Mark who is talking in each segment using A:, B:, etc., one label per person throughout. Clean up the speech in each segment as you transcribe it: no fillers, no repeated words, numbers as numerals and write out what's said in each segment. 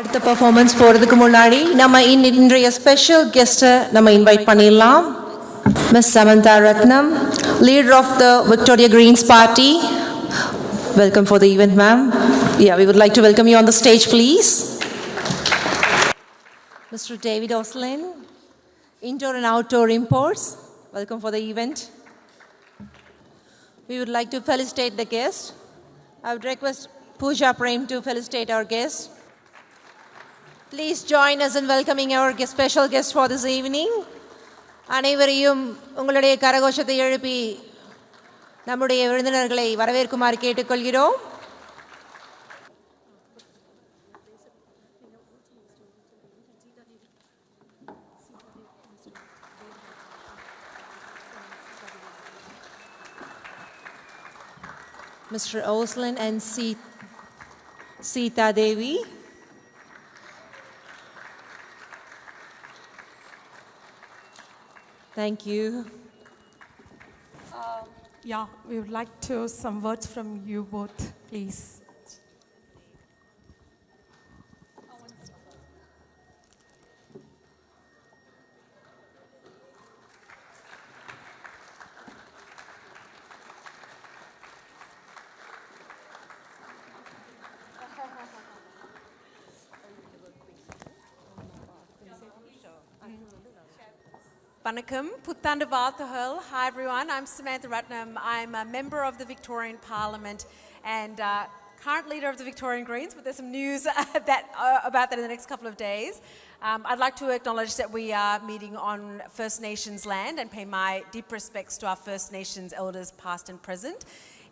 A: அடுத்த பெர்ஃபார்மன்ஸ் போறதுக்கு முன்னாடி நம்ம இன்றைய ஸ்பெஷல் கெஸ்ட்டை நம்ம இன்வைட் பண்ணிடலாம். Ms. Samantha Ratnam, leader of the Victoria Greens Party. Welcome for the event, ma'am. Yeah, we would like to welcome you on the stage, please. Mr. David Oslin, indoor and outdoor imports. Welcome for the event. We would like to felicitate the guest. I would request Pooja Prem to felicitate our guest. Please join us in welcoming our special guest for this evening. அனைவரையும் உங்களுடைய கரகோஷத்தை எழுப்பி நம்முடைய விருந்தினர்களை வரவேற்குமாறு கேட்டுக்கொள்கிறோம். Mr. Oslin and Sita Devi. Thank you.
B: Yeah, we would like to some words from you both, please.
C: Vanakkam, Putthandu Vaathagal. Hi everyone, I'm Samantha Ratnam. I'm a member of the Victorian Parliament and current leader of the Victorian Greens, but there's some news about that in the next couple of days. I'd like to acknowledge that we are meeting on First Nations land and pay my deep respects to our First Nations elders past and present.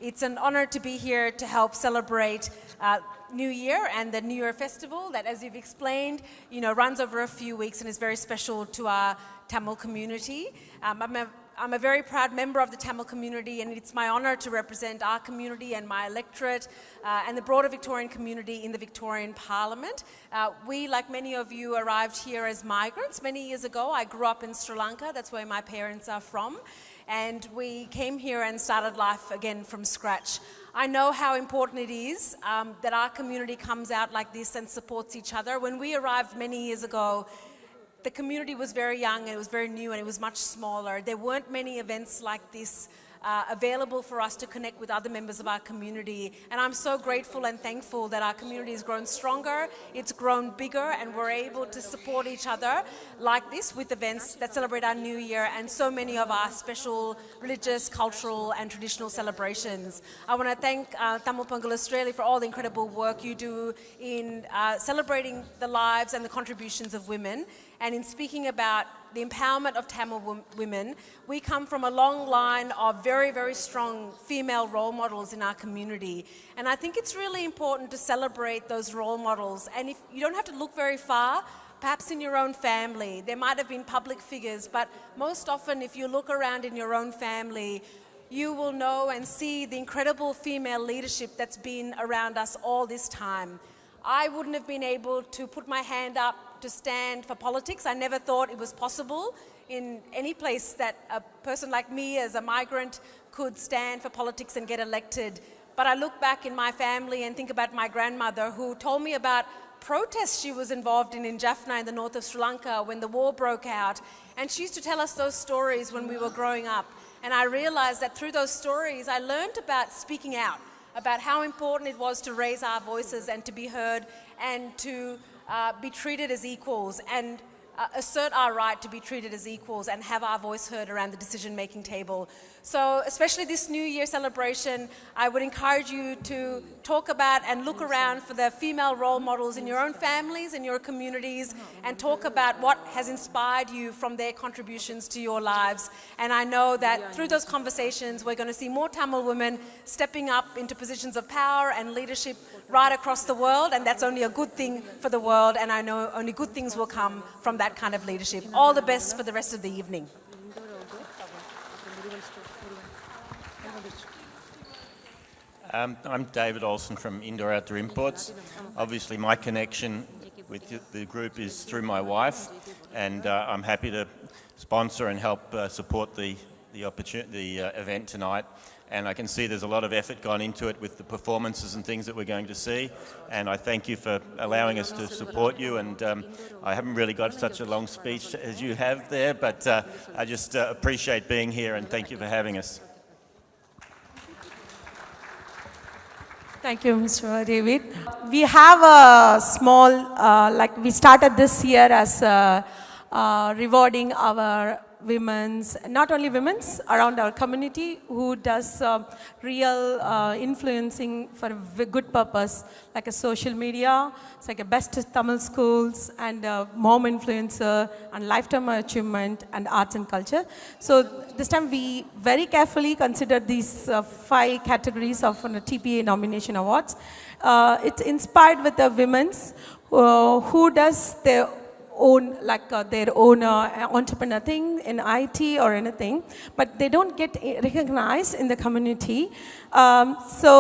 C: It's an honour to be here to help celebrate New Year and the New Year festival that, as you've explained, runs over a few weeks and is very special to our Tamil community. I'm a very proud member of the Tamil community, and it's my honour to represent our community and my electorate and the broader Victorian community in the Victorian Parliament. We, like many of you, arrived here as migrants many years ago. I grew up in Sri Lanka, that's where my parents are from, and we came here and started life again from scratch. I know how important it is that our community comes out like this and supports each other. When we arrived many years ago, the community was very young and it was very new and it was much smaller. There weren't many events like this available for us to connect with other members of our community. And I'm so grateful and thankful that our community has grown stronger, it's grown bigger, and we're able to support each other like this with events that celebrate our New Year and so many of our special religious, cultural and traditional celebrations. I want to thank Tamil Pongal Australia for all the incredible work you do in celebrating the lives and the contributions of women. And in speaking about the empowerment of Tamil women, we come from a long line of very, very strong female role models in our community. And I think it's really important to celebrate those role models. And if you don't have to look very far, perhaps in your own family, there might have been public figures, but most often if you look around in your own family, you will know and see the incredible female leadership that's been around us all this time. I wouldn't have been able to put my hand up to stand for politics. I never thought it was possible in any place that a person like me as a migrant could stand for politics and get elected. But I look back in my family and think about my grandmother who told me about protests she was involved in Jaffna in the north of Sri Lanka when the war broke out. And she used to tell us those stories when we were growing up. And I realised that through those stories I learned about speaking out, about how important it was to raise our voices and to be heard and to be treated as equals and assert our right to be treated as equals and have our voice heard around the decision-making table. So especially this New Year celebration, I would encourage you to talk about and look around for the female role models in your own families, in your communities, and talk about what has inspired you from their contributions to your lives. And I know that through those conversations, we're going to see more Tamil women stepping up into positions of power and leadership right across the world, and that's only a good thing for the world, and I know only good things will come from that kind of leadership. All the best for the rest of the evening.
D: I'm David Olsen from Indoor Outdoor Imports. Obviously my connection with the group is through my wife, and I'm happy to sponsor and help support the the event tonight. And I can see there's a lot of effort gone into it with the performances and things that we're going to see. And I thank you for allowing us to support you. And I haven't really got such a long speech as you have there, but I just appreciate being here and thank you for having us.
B: Thank you, Mr. David. We have a small, we started this year as rewarding our women's, not only women's, around our community who does real influencing for a good purpose, like a social media, it's like a best Tamil schools and mom influencer and lifetime achievement and arts and culture. So this time we very carefully considered these 5 categories of TPA nomination awards. It's inspired with the women's who does their own, their own entrepreneur thing in IT or anything, but they don't get recognized in the community. So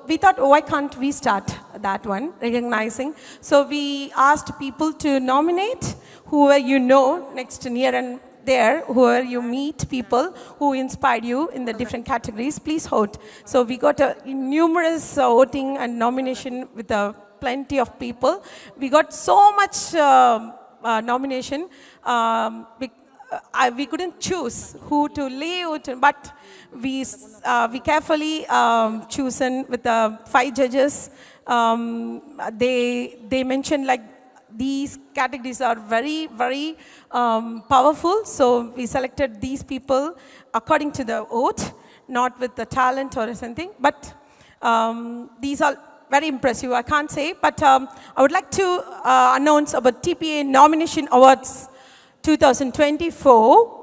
B: we thought, why can't we start that one, recognizing? So we asked people to nominate whoever you know, next, near and there, whoever you meet, people who inspired you in the different categories, please vote. So we got numerous voting and nomination with plenty of people. We got so much nomination, we couldn't choose who to leave, but we carefully chosen with the 5 judges. They mentioned these categories are very, very powerful, so we selected these people according to the vote, not with the talent or something, but these are very impressive, I can't say, but I would like to announce about TPA Nomination Awards 2024,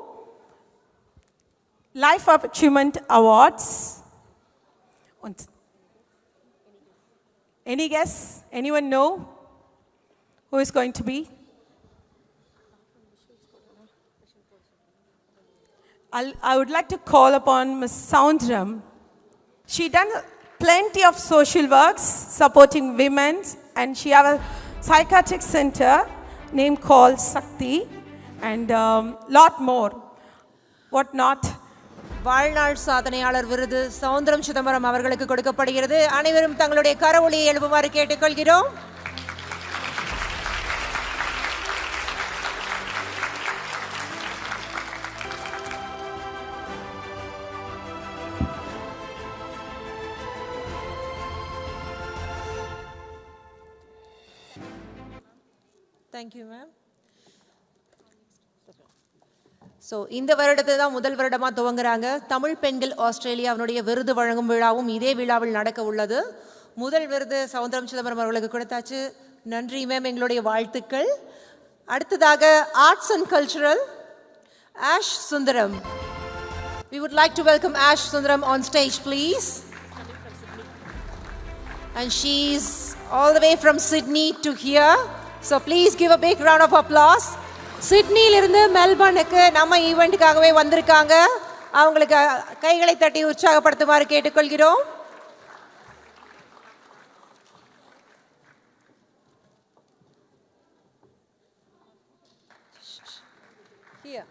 B: Life of Achievement Awards. Any guess? Anyone know who is going to be? I would like to call upon Ms. Soundram. She done plenty of social works supporting women, and she have a psychiatric center name called Sakti, and lot more. What not?
A: வாழ்நாள் சாதனையாளர் விருது சௌந்தரம் சிதம்பரம் அவர்களுக்கு கொடுக்கப்படுகிறது. அனைவரும் தங்களுடைய கரவொலியை எழுப்புமாறு கேட்டுக்கொள்கிறோம். Thank you, ma'am. So இந்த வருடத்தை தான் முதல் வருடமாக துவங்குறாங்க. தமிழ் பெண்கள் ஆஸ்திரேலியாவினுடைய விருது வழங்கும் விழாவும் இதே விழாவில் நடக்க உள்ளது. முதல் விருது சௌந்தரம் சிதம்பரம் அவர்களுக்கு கொடுத்தாச்சு. நன்றி மேம், எங்களுடைய வாழ்த்துக்கள். அடுத்ததாக arts and cultural ash Sundaram. We would like to welcome Ash Sundaram on stage, please. And she's all the way from Sydney to here. So please give a big round of applause. சிட்னியிலிருந்து மெல்பர்னுக்கு நம்ம ஈவெண்ட்டுக்காகவே வந்திருக்காங்க. அவங்களுக்கு கைகளை தட்டி உற்சாகப்படுத்துமாறு கேட்டுக்கொள்கிறோம். Here.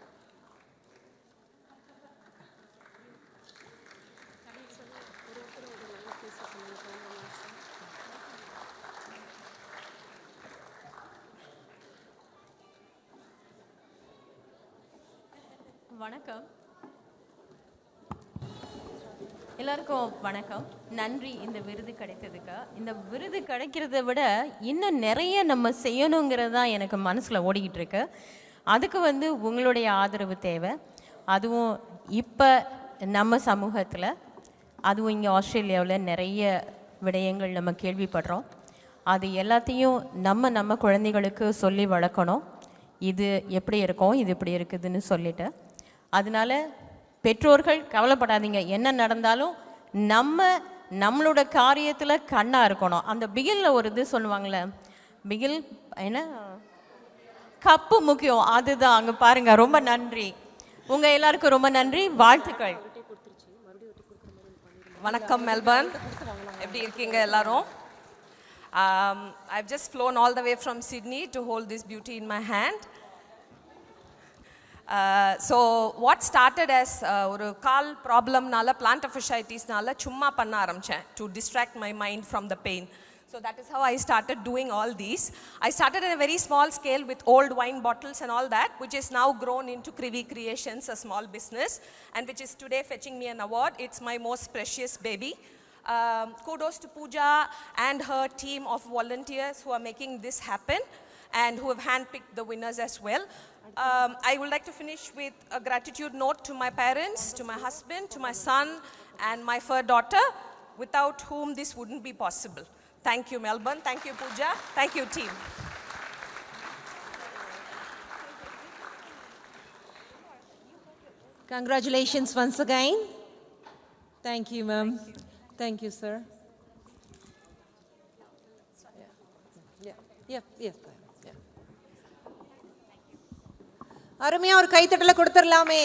E: வணக்கம், எல்லாருக்கும் வணக்கம். நன்றி இந்த விருது கிடைத்ததுக்கு. இந்த விருது கிடைக்கிறத விட இன்னும் நிறைய நம்ம செய்யணுங்கிறது தான் எனக்கு மனசில் ஓடிக்கிட்டு இருக்கு. அதுக்கு உங்களுடைய ஆதரவு தேவை. அதுவும் இப்போ நம்ம சமூகத்தில், அதுவும் இங்கே ஆஸ்திரேலியாவில் நிறைய விடயங்கள் நம்ம கேள்விப்படுறோம். அது எல்லாத்தையும் நம்ம குழந்தைகளுக்கு சொல்லி வளர்க்கணும். இது எப்படி இருக்கும், இது இப்படி இருக்குதுன்னு சொல்லிட்டு. அதனால பெற்றோர்கள் கவலைப்படாதீங்க, என்ன நடந்தாலும் நம்மளோட காரியத்தில் கண்ணாக இருக்கணும். அந்த பிகிலில் ஒரு இது சொல்லுவாங்களே, பிகில் என்ன கப்பு முக்கியம், அதுதான். அங்கே பாருங்கள். ரொம்ப நன்றி, உங்கள் எல்லாருக்கும் ரொம்ப நன்றி, வாழ்த்துக்கள்.
F: வணக்கம் மெல்பர்ன், எப்படி இருக்கீங்க எல்லாரும்? I've just flown all the way from Sydney to hold this beauty in my hand. So what started as ஒரு கால் ப்ராப்ளம்னால plantar fasciitisனால சும்மா பண்ண ஆரம்பிச்சேன் to distract my mind from the pain. So that is how I started doing all these. I started in a very small scale with old wine bottles and all that, which is now grown into Krivi Creations, a small business, and which is today fetching me an award. It's my most precious baby. Kudos to Pooja and her team of volunteers who are making this happen and who have handpicked the winners as well. I would like to finish with a gratitude note to my parents, to my husband, to my son, and my fur daughter, without whom this wouldn't be possible. Thank you, Melbourne. Thank you, Pooja. Thank you, team.
A: Congratulations once again. Thank you, ma'am. Thank you, sir. அருமையா ஒரு கைத்தட்டல கொடுத்துடலாமே.